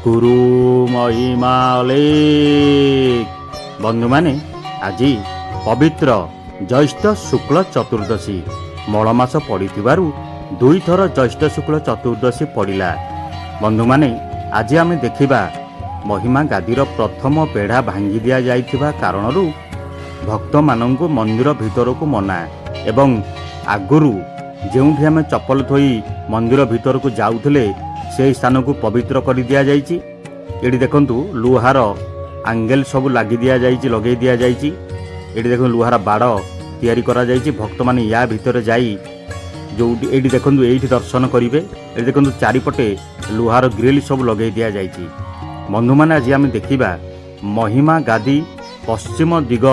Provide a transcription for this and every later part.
गुरु महिमा अलेख। बंधु माने आज पवित्र ज्येष्ठ शुक्ल चतुर्दशी मलमास पड़ू दुई थर ज्येष्ठ शुक्ल चतुर्दशी पड़ा। बंधु माने आज आम देखा महिमा गादीर प्रथम बेढ़ा भांगी दि जाइथिबा कारणरू भक्त मानंकु मंदिर भितर को मना एवं आगुरु जेउठी आमे चप्पल थोई मंदिर भितर को जाउथले से स्थान को पवित्र कर दि जाइछि। एठी देखंतु लुहार आंगेल सब लगी दि जाइछि, लगे दि जाइछि। एठी देखंतु लुहार बाड़ तैयारी करा जाइछि। भक्त माने या भितर जाई जो एठी देखंतु एठी दर्शन करिवे। एठी देखंतु चारिपटे लुहार ग्रिल सब लगे दि जाइछि। बंधु माने आज आमे देखिबा महिमा गादी पश्चिम दिग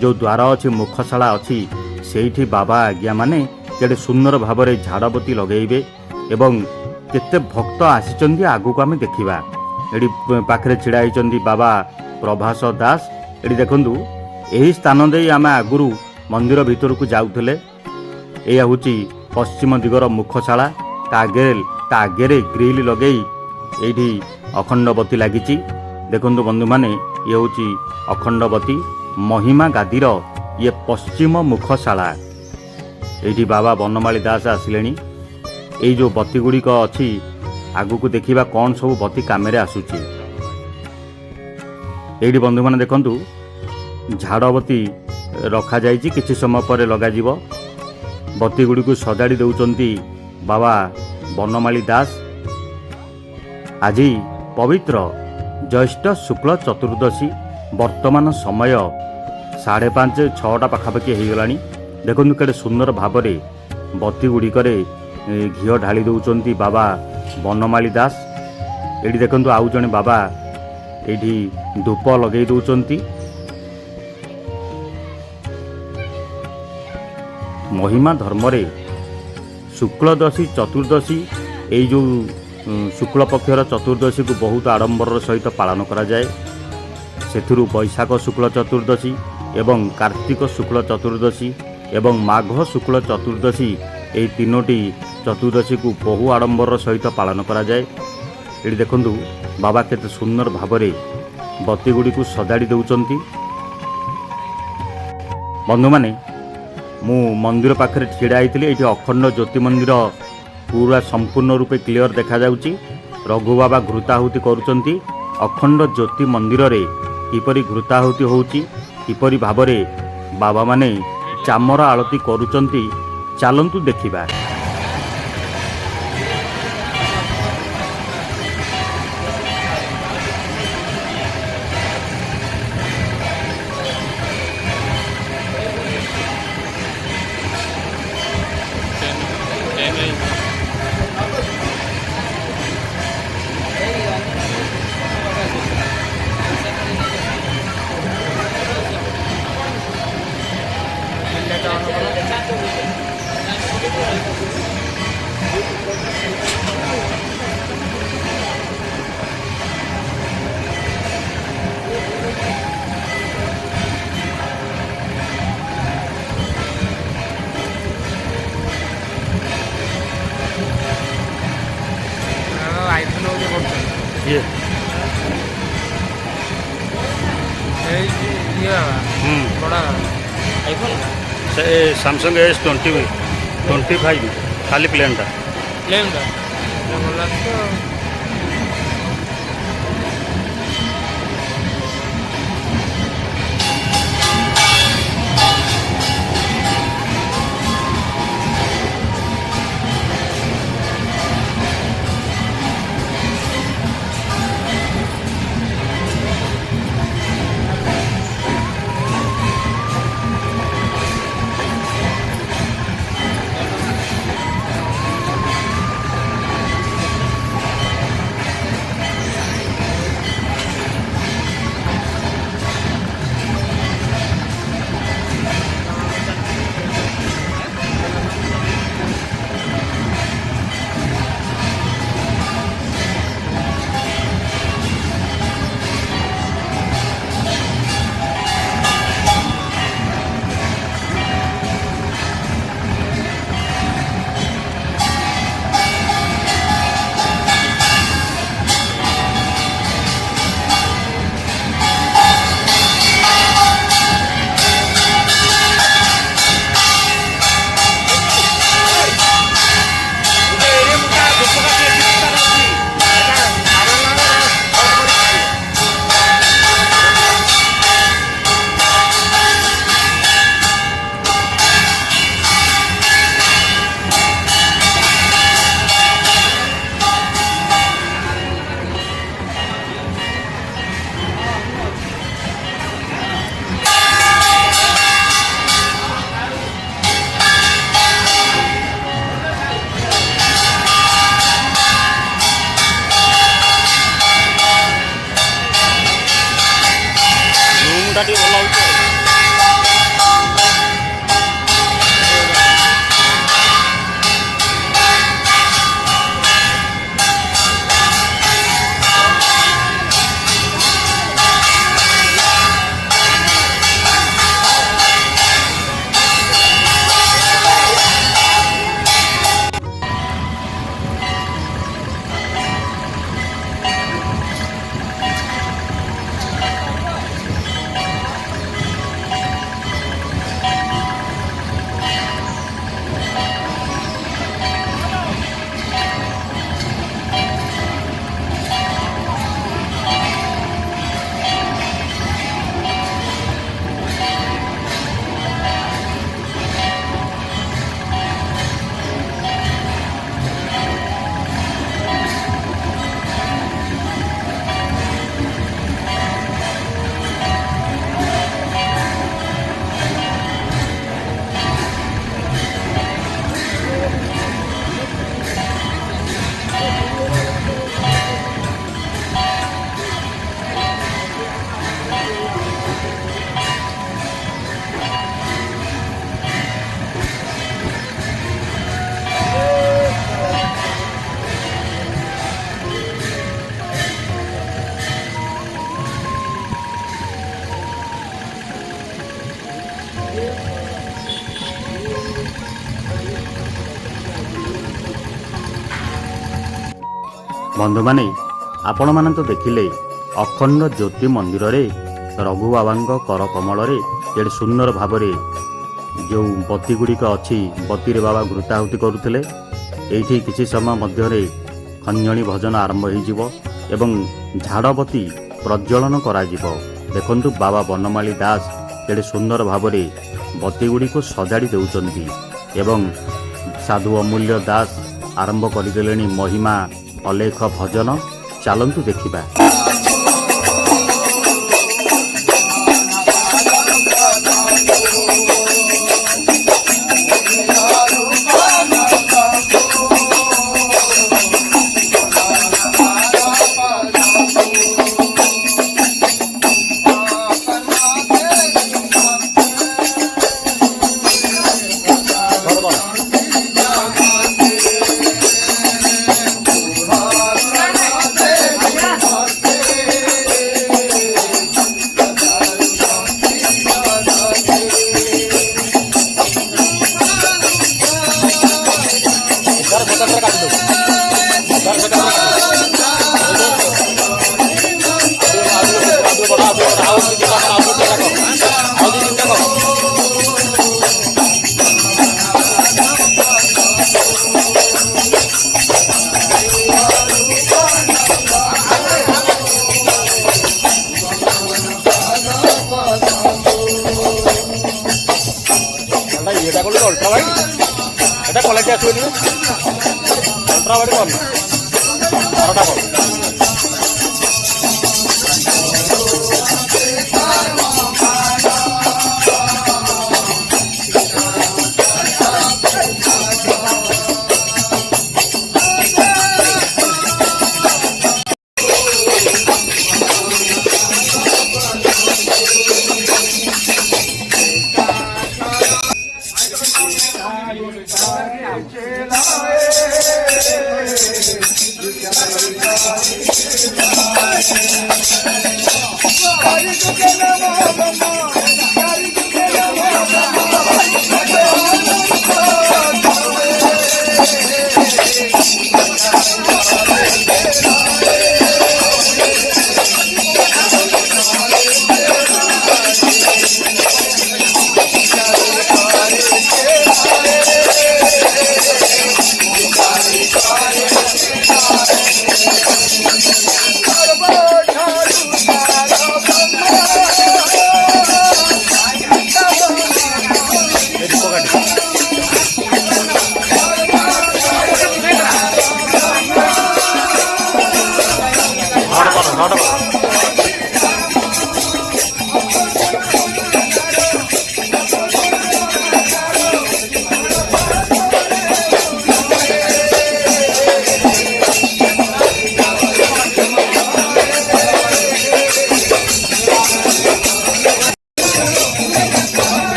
जो द्वार अच्छी मुखशाला अच्छी सेठी बाबा आज्ञा माने केडे सुंदर भावरे झाड़बती लगेइबे एवं केते भक्त आसीचंदी आगु को आमे देखिबा। एडी पाखरे छिड़ा होइचंदी बाबा प्रभास दास। एडी देखंतु एही स्थान देई आमे आगुरु मंदिर भितर को जाउथले। एया होची पश्चिम दिगर मुखशाला। तागेरे ग्रिल लगेई एठी अखंडबती लागिची। देखंतु बंधु माने ये होची अखंडबती महिमा गादीर ये पश्चिम मुखशाला। एठी बाबा बनमाली दास आसिलेनी। एई जो बत्ती गुड़िक अच्छी आगु को देखिबा कौन सब बत्ती कामेरे आसुची। एठी बंधु माने देखंतु झाड़बती रखा जाइछि, किछि समय पर लगा जिवो। बत्ती गुड़ी को सजाड़ी देउचंती बाबा बनमाली दास। आज पवित्र ज्येष्ठ शुक्ल चतुर्दशी वर्तमान समय 5:30-6टा पाखापाखि हो गलानी। देखंतु केडे सुंदर भावरे बत्ती गुड़िकरे घिओ ढाली दउचंती बाबा बनमाली दास। एठी देखंतु आउ जणे बाबा एठी धूप लगे दउचंती। महिमा धर्म रे शुक्लदशी चतुर्दशी एई जो शुक्ल पक्षर चतुर्दशी को बहुत आडंबर सहित पालन करा जाए। सेथिरु बैशाख शुक्ल चतुर्दशी एवं कार्तिक शुक्ल चतुर्दशी एवं माघ शुक्ल चतुर्दशी एई तीनोटी चतुर्दशी को बहु आडंबर सहित पालन करा जाए। एठी देखंतु बाबा केते सुंदर भावरे बत्ती गुड़ी को सजाड़ी दउचंती। बंधु माने मु मंदिर पाखरे छिड़ा आइतिली। एठी अखंड ज्योति मंदिर पूरा संपूर्ण रूपे क्लियर देखा जाउची। रघु बाबा घृताहुति करूचंती। अखंड ज्योति मंदिर रे किपरि घृताहुति होउची, किपरि भावरे बाबा माने चामर आळती करूचंती, चालंतु देखिबा। ये से सैमसंग S25 खाली प्लेन टा ବନ୍ଧୁମାନେ, ଆପଣମାନେ ତ ଦେଖିଲେ ଅଖଣ୍ଡ ଜ୍ୟୋତି ମନ୍ଦିରରେ ରଘୁ ବାବାଙ୍କ କର କମଳରେ କେଡ଼େ ସୁନ୍ଦର ଭାବରେ ଯେଉଁ ବତୀ ଗୁଡ଼ିକ ଅଛି, ବତୀରେ ବାବା ଘୃତାହୁତି କରୁଥିଲେ। ଏଇଠି କିଛି ସମୟ ମଧ୍ୟରେ ଖଞ୍ଜଣି ଭଜନ ଆରମ୍ଭ ହୋଇଯିବ ଏବଂ ଝାଡ଼ବତୀ ପ୍ରଜ୍ୱଳନ କରାଯିବ। ଦେଖନ୍ତୁ ବାବା ବନମାଳୀ ଦାସ କେଡ଼େ ସୁନ୍ଦର ଭାବରେ ବତୀ ଗୁଡ଼ିକୁ ସଜାଡ଼ି ଦେଉଛନ୍ତି ଏବଂ ସାଧୁ ଅମୂଲ୍ୟ ଦାସ ଆରମ୍ଭ କରିଦେଲେଣି ମହିମା ଅଲେଖ ଭଜନ। ଚାଲନ୍ତୁ ଦେଖିବା।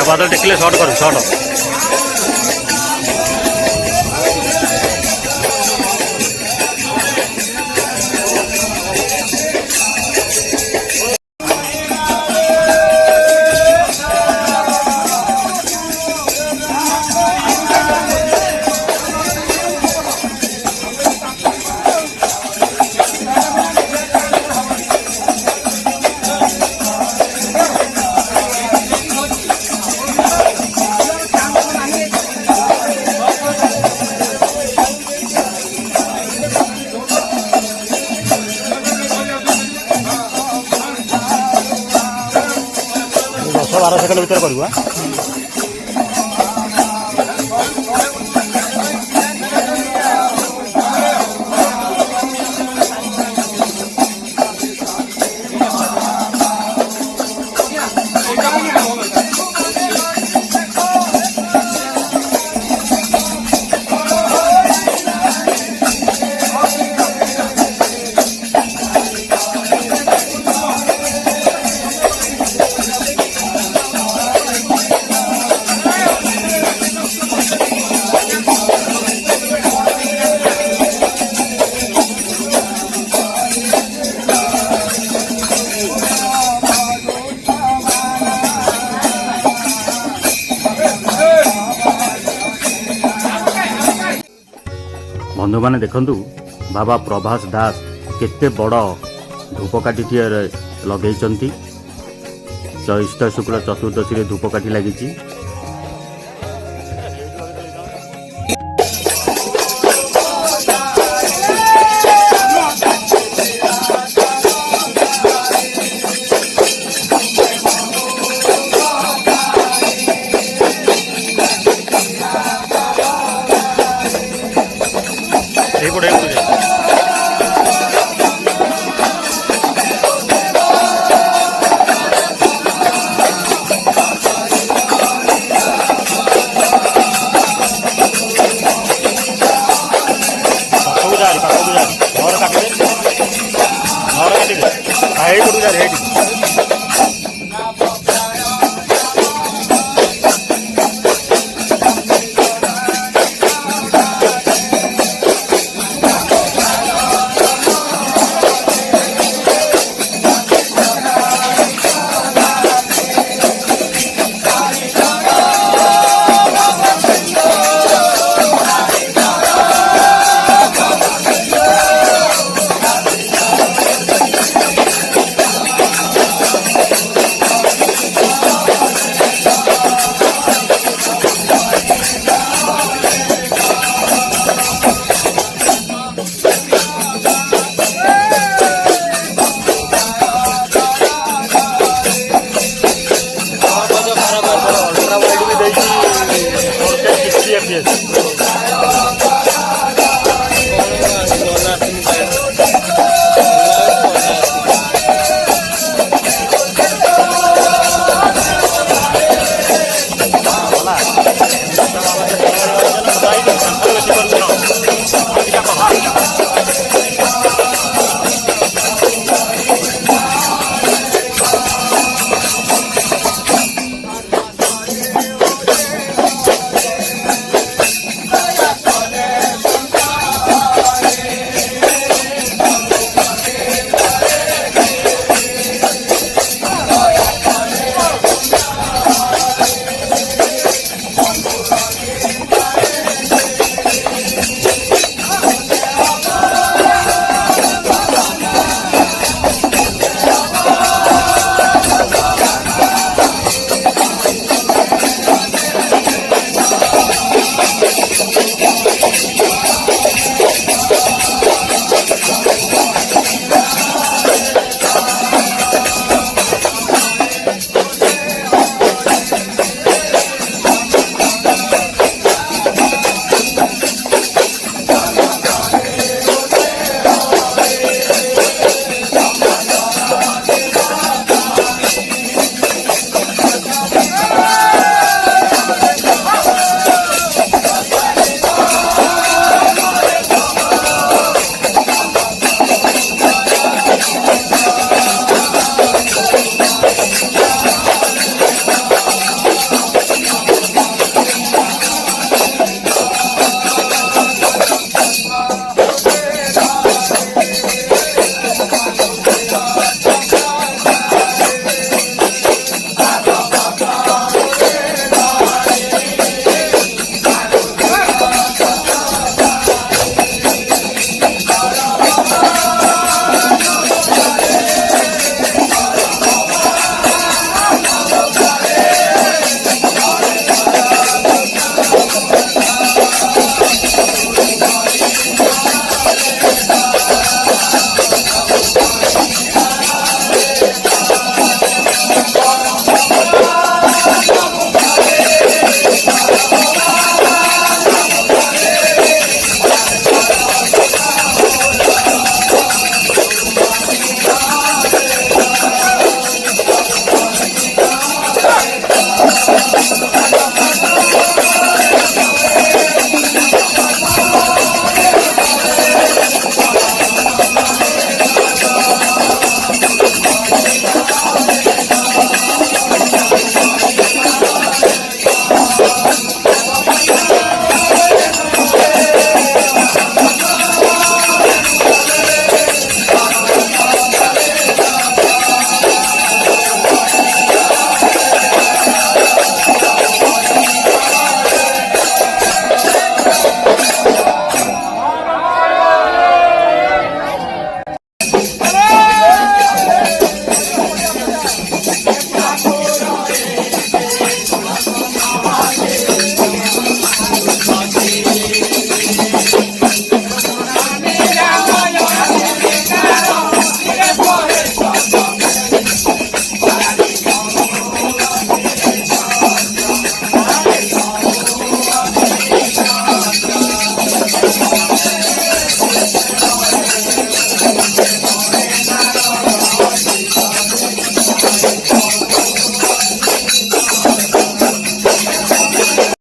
बादल टेकिले शॉर्ट करू शॉर्ट बारह सेकंड भीतर करूँ। ବନ୍ଧୁମାନେ ଦେଖନ୍ତୁ ବାବା ପ୍ରଭାସ ଦାସ କେତେ ବଡ଼ ଧୂପକାଠିଟିଏ ଲଗେଇଛନ୍ତି। ଜ୍ୟେଷ୍ଠ ଶୁକ୍ଳ ଚତୁର୍ଦ୍ଦଶୀରେ ଧୂପକାଠି ଲାଗିଛି। ହେଇପଟୁ ଯା ହେଇଠି